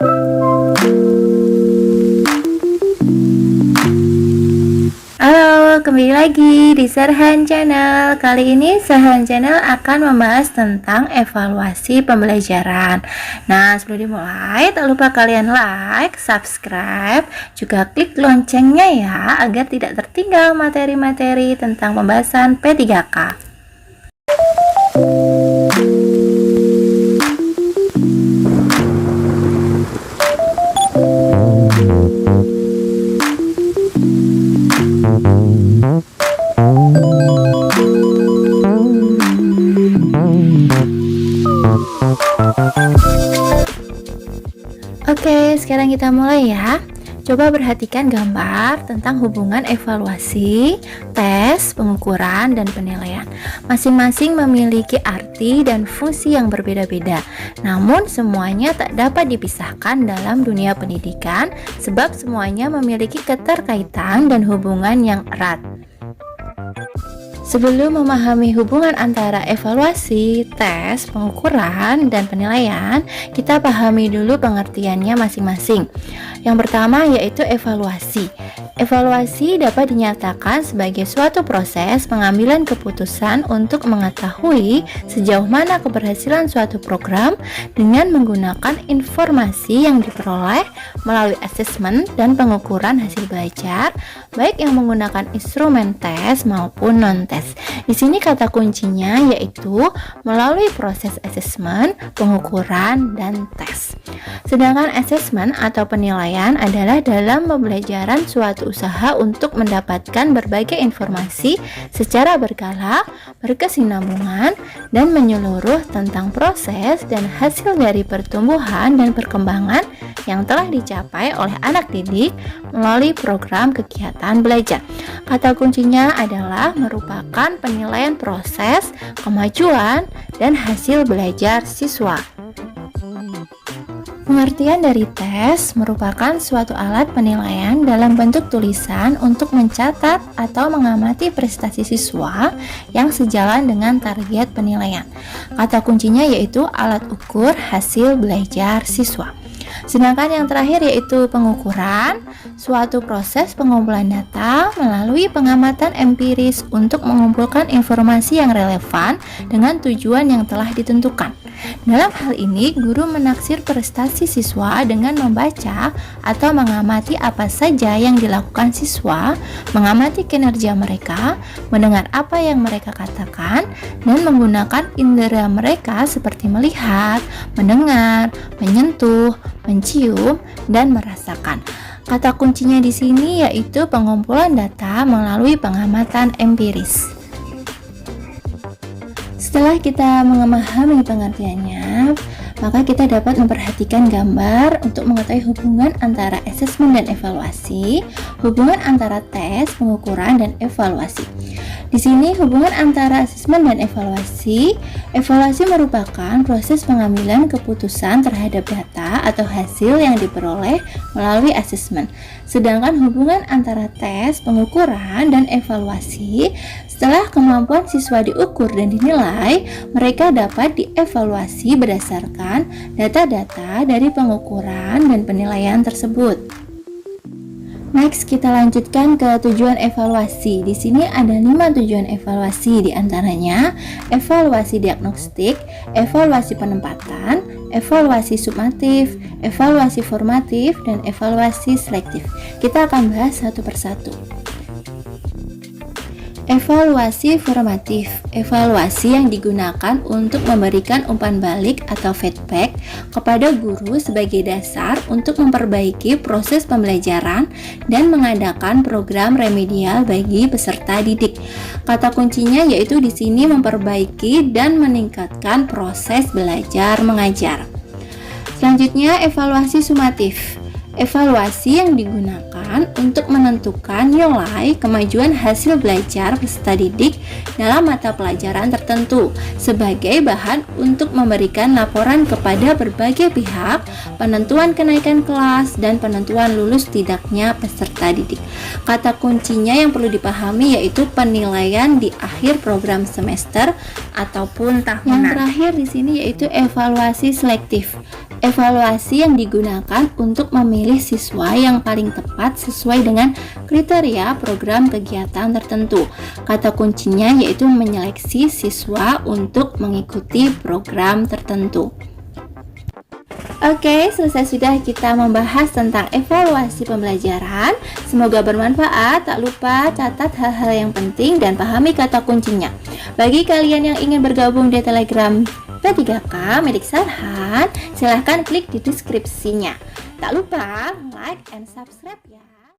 Halo, kembali lagi di Sarhan Channel. Kali ini Sarhan Channel akan membahas tentang evaluasi pembelajaran. Nah, sebelum dimulai, tak lupa kalian like, subscribe, juga klik loncengnya ya, agar tidak tertinggal materi-materi tentang pembahasan P3K. Oke, sekarang kita mulai ya. Coba perhatikan gambar tentang hubungan evaluasi, tes, pengukuran, dan penilaian. Masing-masing memiliki arti dan fungsi yang berbeda-beda. Namun semuanya tak dapat dipisahkan dalam dunia pendidikan sebab semuanya memiliki keterkaitan dan hubungan yang erat. Sebelum memahami hubungan antara evaluasi, tes, pengukuran, dan penilaian, kita pahami dulu pengertiannya masing-masing. Yang pertama yaitu evaluasi. Evaluasi dapat dinyatakan sebagai suatu proses pengambilan keputusan untuk mengetahui sejauh mana keberhasilan suatu program dengan menggunakan informasi yang diperoleh melalui asesmen dan pengukuran hasil belajar, baik yang menggunakan instrumen tes maupun non-tes. Di sini kata kuncinya yaitu melalui proses asesmen, pengukuran, dan tes. Sedangkan asesmen atau penilaian adalah dalam pembelajaran suatu usaha untuk mendapatkan berbagai informasi secara berkala, berkesinambungan, dan menyeluruh tentang proses dan hasil dari pertumbuhan dan perkembangan yang telah dicapai oleh anak didik melalui program kegiatan belajar. Kata kuncinya adalah merupakan penilaian proses, kemajuan, dan hasil belajar siswa. Pengertian dari tes merupakan suatu alat penilaian dalam bentuk tulisan untuk mencatat atau mengamati prestasi siswa yang sejalan dengan target penilaian. Kata kuncinya yaitu alat ukur hasil belajar siswa. Sedangkan yang terakhir yaitu pengukuran, suatu proses pengumpulan data melalui pengamatan empiris untuk mengumpulkan informasi yang relevan dengan tujuan yang telah ditentukan. Dalam hal ini, guru menaksir prestasi siswa dengan membaca atau mengamati apa saja yang dilakukan siswa, mengamati kinerja mereka, mendengar apa yang mereka katakan, dan menggunakan indera mereka seperti melihat, mendengar, menyentuh, mencium, dan merasakan. Kata kuncinya di sini yaitu pengumpulan data melalui pengamatan empiris. Setelah kita memahami pengertiannya, maka kita dapat memperhatikan gambar untuk mengetahui hubungan antara asesmen dan evaluasi, hubungan antara tes, pengukuran, dan evaluasi. Di sini hubungan antara asesmen dan evaluasi merupakan proses pengambilan keputusan terhadap data atau hasil yang diperoleh melalui asesmen. Sedangkan hubungan antara tes, pengukuran, dan evaluasi, setelah kemampuan siswa diukur dan dinilai, mereka dapat dievaluasi berdasarkan data-data dari pengukuran dan penilaian tersebut. Next, kita lanjutkan ke tujuan evaluasi. Di sini ada 5 tujuan evaluasi, di antaranya evaluasi diagnostik, evaluasi penempatan, evaluasi sumatif, evaluasi formatif, dan evaluasi selektif. Kita akan bahas satu persatu. Evaluasi formatif, evaluasi yang digunakan untuk memberikan umpan balik atau feedback kepada guru sebagai dasar untuk memperbaiki proses pembelajaran dan mengadakan program remedial bagi peserta didik. Kata kuncinya yaitu di sini memperbaiki dan meningkatkan proses belajar mengajar. Selanjutnya, evaluasi sumatif. Evaluasi yang digunakan untuk menentukan nilai kemajuan hasil belajar peserta didik dalam mata pelajaran tertentu sebagai bahan untuk memberikan laporan kepada berbagai pihak, penentuan kenaikan kelas, dan penentuan lulus tidaknya peserta didik. Kata kuncinya yang perlu dipahami yaitu penilaian di akhir program semester ataupun tahunan. Yang terakhir di sini yaitu evaluasi selektif. Evaluasi yang digunakan untuk memilih siswa yang paling tepat sesuai dengan kriteria program kegiatan tertentu. Kata kuncinya yaitu menyeleksi siswa untuk mengikuti program tertentu. Oke, selesai sudah kita membahas tentang evaluasi pembelajaran. Semoga bermanfaat. Tak lupa catat hal-hal yang penting dan pahami kata kuncinya. Bagi kalian yang ingin bergabung di Telegram P3K Milik Sarhan, silahkan klik di deskripsinya. Tak lupa like and subscribe ya.